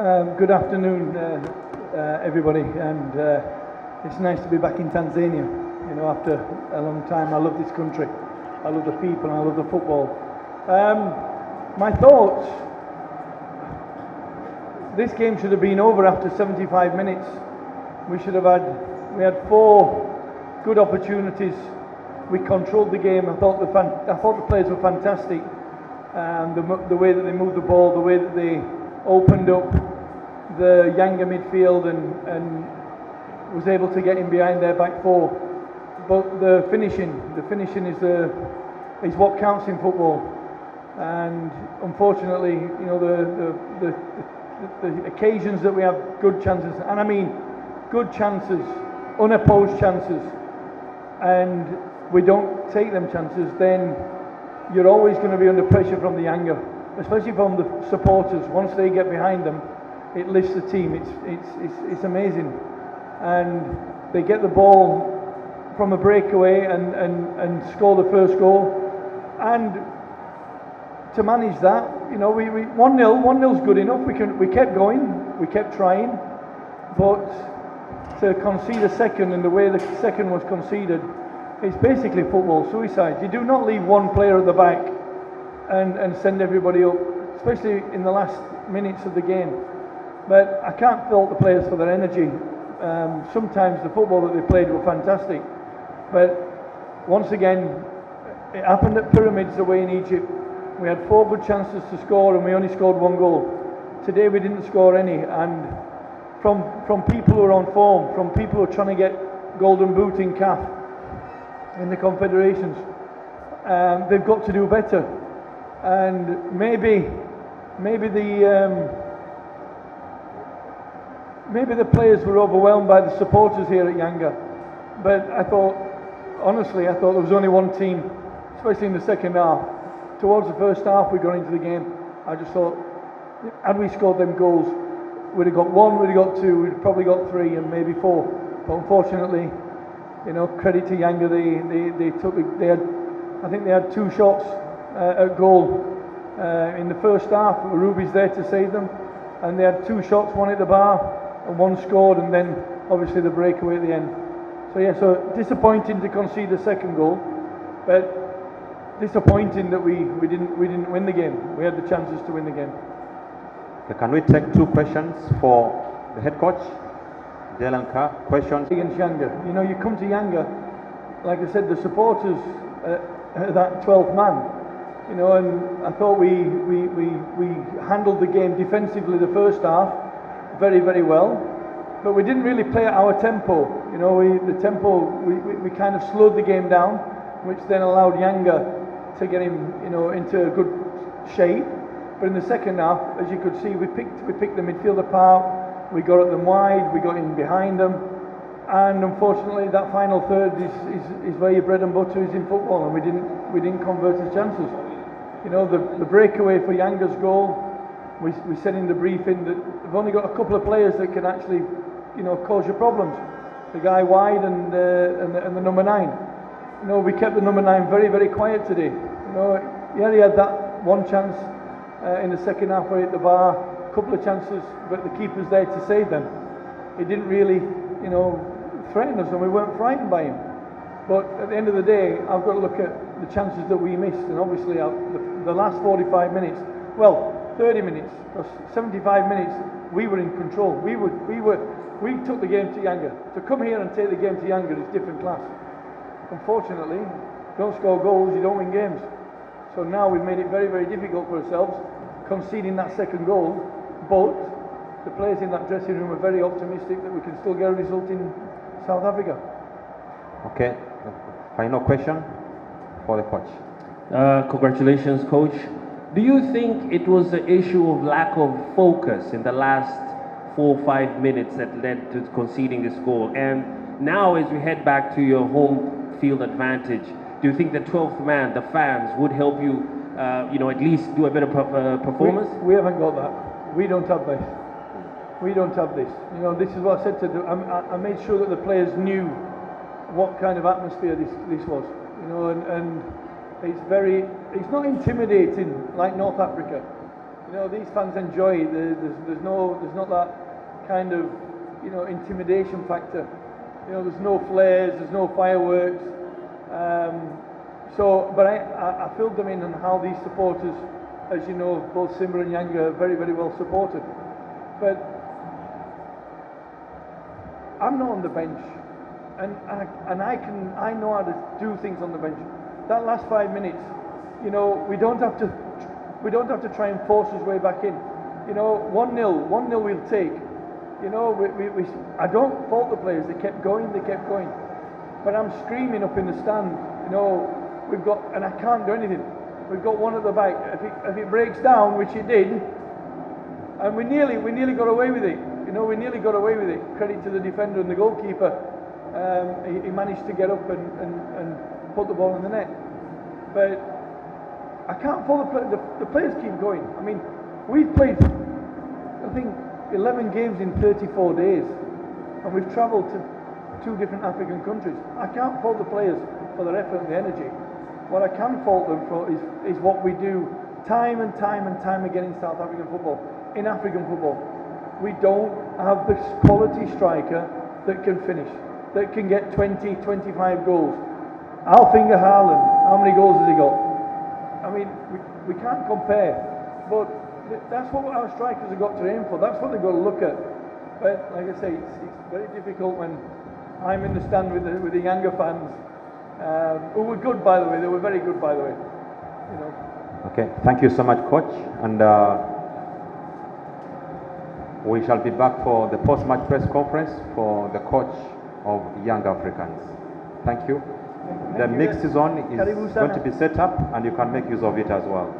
Good afternoon, everybody, and it's nice to be back in Tanzania. You know, after a long time. I love this country. I love the people, and I love the football. My thoughts: this game should have been over after 75 minutes. We had 4 good opportunities. We controlled the game. I thought the players were fantastic. The way that they moved the ball, the way that they opened up the Yanga midfield and was able to get in behind their back 4. But the finishing is what counts in football. And unfortunately, you know, the occasions that we have good chances, and I mean good chances, unopposed chances, and we don't take them chances, then you're always going to be under pressure from the Yanga, especially from the supporters. Once they get behind them, it lifts the team. It's amazing, and they get the ball from a breakaway and score the first goal. And to manage that, you know, we 1-0's good enough. We kept going, we kept trying, but to concede a second and the way the second was conceded, it's basically football suicide. You do not leave one player at the back and send everybody up, especially in the last minutes of the game. But I can't fault the players for their energy. Sometimes the football that they played were fantastic. But once again, it happened at Pyramids away in Egypt. We had 4 good chances to score and we only scored 1 goal. Today we didn't score any, and from people who are on form, from people who are trying to get golden boot in CAF, in the confederations, they've got to do better. And maybe the players were overwhelmed by the supporters here at Yanga. But honestly, I thought there was only one team, especially in the second half. Towards the first half, we got into the game. I just thought, had we scored them goals, we'd have got 1, we'd have got 2, we'd have probably got 3, and maybe 4. But unfortunately, you know, credit to Yanga, I think they had 2 shots at goal in the first half. Ruby's there to save them, and they had 2 shots, 1 at the bar and 1 scored, and then obviously the breakaway at the end. So yeah, so disappointing to concede the second goal, but disappointing that we didn't win the game. We had the chances to win the game. Okay, can we take 2 questions for the head coach? Delanka, questions against Yanga. You know, you come to Yanga, like I said, the supporters that 12th man. You know, and I thought we handled the game defensively the first half very, very well, but we didn't really play at our tempo. You know, we kind of slowed the game down, which then allowed Yanga to get him, you know, into a good shape. But in the second half, as you could see, we picked the midfield apart. We got at them wide, we got in behind them, and unfortunately that final third is where your bread and butter is in football, and we didn't convert the chances. You know, the breakaway for Yanga's goal, we said in the briefing that we've only got a couple of players that can actually, you know, cause you problems. The guy wide and the number 9. You know, we kept the number 9 very, very quiet today. You know, yeah, he had that 1 chance in the second half where he hit the bar. Couple of chances, but the keeper's there to save them. He didn't really, you know, threaten us, and we weren't frightened by him. But at the end of the day, I've got to look at the chances that we missed, and obviously the last 45 minutes, well, 30 minutes, 75 minutes, we were in control. We took the game to Yanga. To come here and take the game to Yanga is different class. Unfortunately, don't score goals, you don't win games. So now we've made it very, very difficult for ourselves, conceding that second goal. But the players in that dressing room are very optimistic that we can still get a result in South Africa. Okay, final question for the coach. Congratulations, coach. Do you think it was the issue of lack of focus in the last 4 or 5 minutes that led to conceding this goal? And now as we head back to your home field advantage, do you think the 12th man, the fans, would help you, you know, at least do a better performance? We haven't got that. We don't have this. We don't have this. You know, this is what I said to them. I made sure that the players knew what kind of atmosphere this was. You know, and it's not intimidating like North Africa. You know, these fans enjoy it. There's not that kind of, you know, intimidation factor. You know, there's no flares, there's no fireworks. But I filled them in on how these supporters, as you know, both Simba and Yanga are very, very well supported. But I'm not on the bench, and I know how to do things on the bench. That last 5 minutes, you know, we don't have to try and force his way back in. You know, 1-0 we'll take. You know, I don't fault the players. They kept going. But I'm screaming up in the stand. You know, we've got, and I can't do anything. We've got one at the back. If it breaks down, which it did, and we nearly got away with it. You know, we nearly got away with it. Credit to the defender and the goalkeeper. He managed to get up and put the ball in the net. But I can't follow the players keep going. I mean, we've played, I think, 11 games in 34 days, and we've travelled to 2 different African countries. I can't fault the players for their effort and the energy. What I can fault them for is what we do time and time again in South African football. In African football, we don't have the quality striker that can finish, that can get 20, 25 goals. Alfinger Haaland, how many goals has he got? I mean, we can't compare, but that's what our strikers have got to aim for. That's what they've got to look at. But like I say, it's very difficult when I'm in the stand with the Yanga fans, who were good, by the way. They were very good, by the way. You know. Okay, thank you so much, Coach. And we shall be back for the post-match press conference for the coach of Young Africans. Thank you. The mixed zone is going to be set up, and you can make use of it as well.